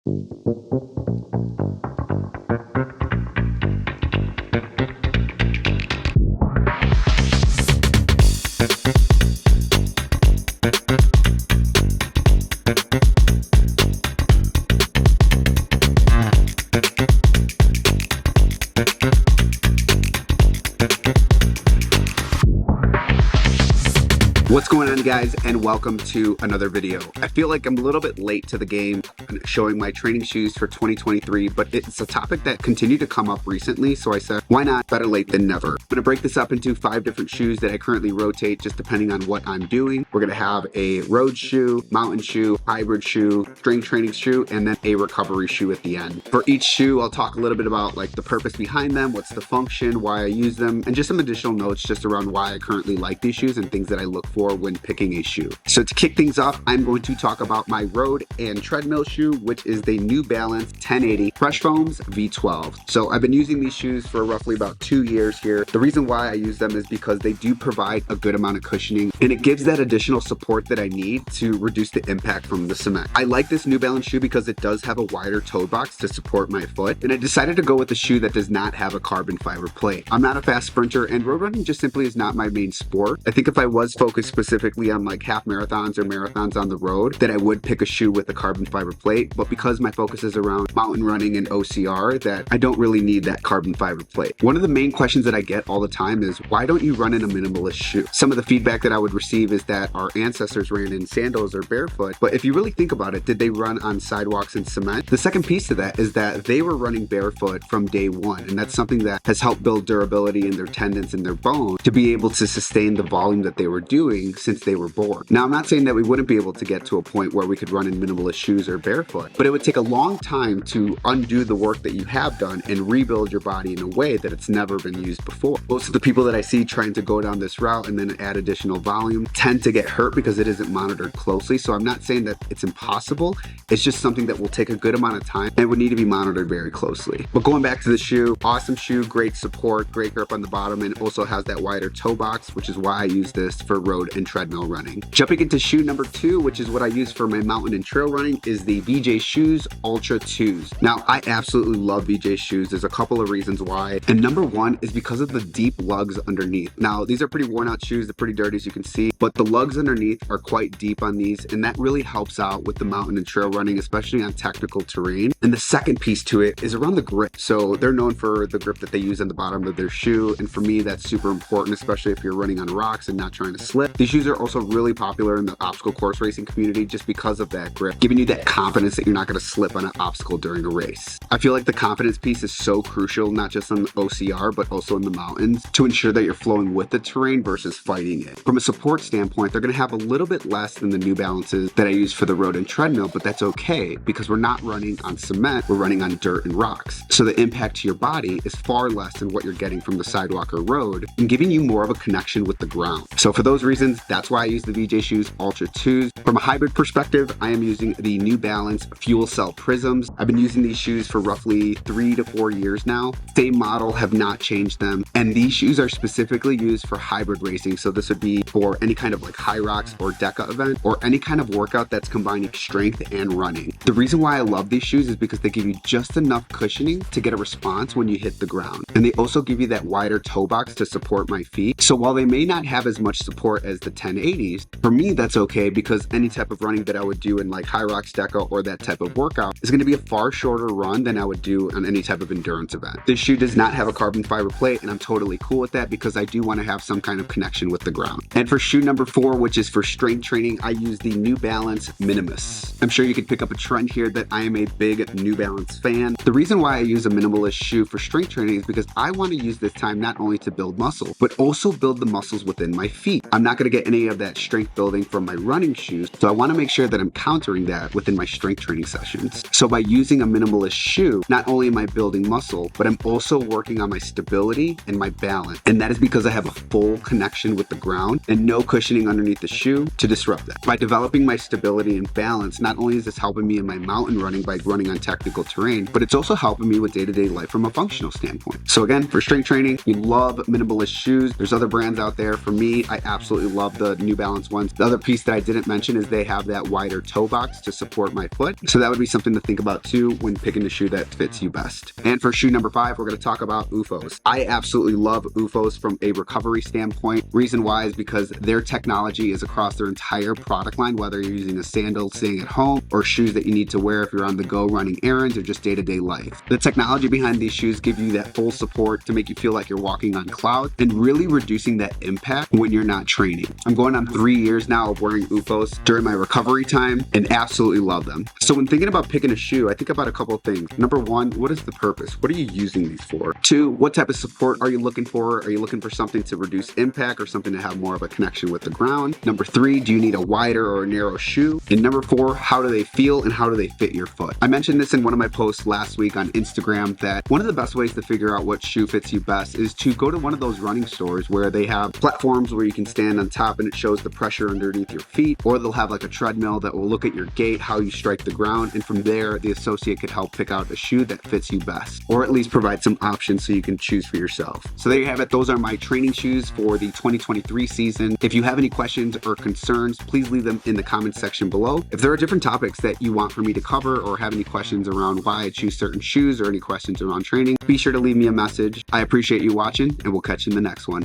What's going on, guys, and welcome to another video. I feel like I'm a little bit late to the game showing my training shoes for 2023, but it's a topic that continued to come up recently, so I said, why not? Better late than never. I'm going to break this up into 5 different shoes that I currently rotate just depending on what I'm doing. We're going to have a road shoe, mountain shoe, hybrid shoe, strength training shoe, and then a recovery shoe at the end. For each shoe, I'll talk a little bit about like the purpose behind them, what's the function, why I use them, and just some additional notes just around why I currently like these shoes and things that I look for when picking a shoe. So to kick things off, I'm going to talk about my road and treadmill shoe, which is the New Balance 1080 Fresh Foams V12. So I've been using these shoes for roughly about 2 years here. The reason why I use them is because they do provide a good amount of cushioning and it gives that additional support that I need to reduce the impact from the cement. I like this New Balance shoe because it does have a wider toe box to support my foot, and I decided to go with a shoe that does not have a carbon fiber plate. I'm not a fast sprinter and road running just simply is not my main sport. I think if I was focused specifically on like half marathons or marathons on the road, that I would pick a shoe with a carbon fiber plate, but because my focus is around mountain running and OCR, that I don't really need that carbon fiber plate. One of the main questions that I get all the time is, why don't you run in a minimalist shoe? Some of the feedback that I would receive is that our ancestors ran in sandals or barefoot, but if you really think about it, did they run on sidewalks and cement? The second piece to that is that they were running barefoot from day one, and that's something that has helped build durability in their tendons and their bone to be able to sustain the volume that they were doing since they were born. Now, I'm not saying that we wouldn't be able to get to a point where we could run in minimalist shoes or barefoot, but it would take a long time to undo the work that you have done and rebuild your body in a way that it's never been used before. Most of the people that I see trying to go down this route and then add additional volume tend to get hurt because it isn't monitored closely. So I'm not saying that it's impossible. It's just something that will take a good amount of time and would need to be monitored very closely. But going back to the shoe, awesome shoe, great support, great grip on the bottom, and also has that wider toe box, which is why I use this for road and treadmill running. Jumping into shoe number 2, which is what I use for my mountain and trail running, is the VJ Shoes Ultra 2s. Now, I absolutely love VJ shoes. There's a couple of reasons why. And number 1 is because of the deep lugs underneath. Now, these are pretty worn out shoes. They're pretty dirty, as you can see, but the lugs underneath are quite deep on these, and that really helps out with the mountain and trail running, especially on technical terrain. And the second piece to it is around the grip. So they're known for the grip that they use on the bottom of their shoe, and for me, that's super important, especially if you're running on rocks and not trying to slip. These shoes are also really popular in the obstacle course racing community just because of that grip, giving you that confidence that you're not going to slip on an obstacle during a race. I feel like the confidence piece is so crucial, not just on the OCR, but also in the mountains, to ensure that you're flowing with the terrain versus fighting it. From a support standpoint, they're going to have a little bit less than the New Balances that I use for the road and treadmill, but that's okay because we're not running on cement, we're running on dirt and rocks. So the impact to your body is far less than what you're getting from the sidewalk or road and giving you more of a connection with the ground. So for those reasons, that's why I use the VJ Shoes Ultra 2s. From a hybrid perspective, I am using the New Balance Fuel Cell Prisms. I've been using these shoes for roughly 3 to 4 years now. Same model, have not changed them. And these shoes are specifically used for hybrid racing. So this would be for any kind of like Hyrox or Deca event or any kind of workout that's combining strength and running. The reason why I love these shoes is because they give you just enough cushioning to get a response when you hit the ground. And they also give you that wider toe box to support my feet. So while they may not have as much support as the 1080s, for me, that's okay because any type of running that I would do in like Hyrox, Deca, or that type of workout is going to be a far shorter run than I would do on any type of endurance event. This shoe does not have a carbon fiber plate, and I'm totally cool with that because I do want to have some kind of connection with the ground. And for shoe number 4, which is for strength training, I use the New Balance Minimalist. I'm sure you could pick up a trend here that I am a big New Balance fan. The reason why I use a minimalist shoe for strength training is because I want to use this time not only to build muscle, but also build the muscles within my feet. I'm not going to get any of that strength building from my running shoes, so I want to make sure that I'm countering that within my strength training sessions. So by using a minimalist shoe, not only am I building muscle, but I'm also working on my stability and my balance. And that is because I have a full connection with the ground and no cushioning underneath the shoe to disrupt that. By developing my stability and balance, not only is this helping me in my mountain running by running on technical terrain, but it's also helping me with day-to-day life from a functional standpoint. So again, for strength training, you love minimalist shoes. There's other brands out there. For me, I absolutely love love the New Balance ones. The other piece that I didn't mention is they have that wider toe box to support my foot. So that would be something to think about too when picking the shoe that fits you best. And for shoe number 5, we're going to talk about UFOs. I absolutely love UFOs from a recovery standpoint. Reason why is because their technology is across their entire product line, whether you're using a sandal staying at home or shoes that you need to wear if you're on the go running errands or just day-to-day life. The technology behind these shoes give you that full support to make you feel like you're walking on clouds and really reducing that impact when you're not training. I'm going on 3 years now of wearing UFOs during my recovery time and absolutely love them. So when thinking about picking a shoe, I think about a couple of things. Number 1, what is the purpose? What are you using these for? 2, what type of support are you looking for? Are you looking for something to reduce impact or something to have more of a connection with the ground? Number 3, do you need a wider or a narrow shoe? And number 4, how do they feel and how do they fit your foot? I mentioned this in one of my posts last week on Instagram that one of the best ways to figure out what shoe fits you best is to go to one of those running stores where they have platforms where you can stand on top and it shows the pressure underneath your feet, or they'll have like a treadmill that will look at your gait, how you strike the ground, and from there the associate could help pick out a shoe that fits you best, or at least provide some options so you can choose for yourself. So there you have it. Those are my training shoes for the 2023 season. If you have any questions or concerns, please leave them in the comments section below. If there are different topics that you want for me to cover or have any questions around why I choose certain shoes or any questions around training, be sure to leave me a message. I appreciate you watching, and we'll catch you in the next one.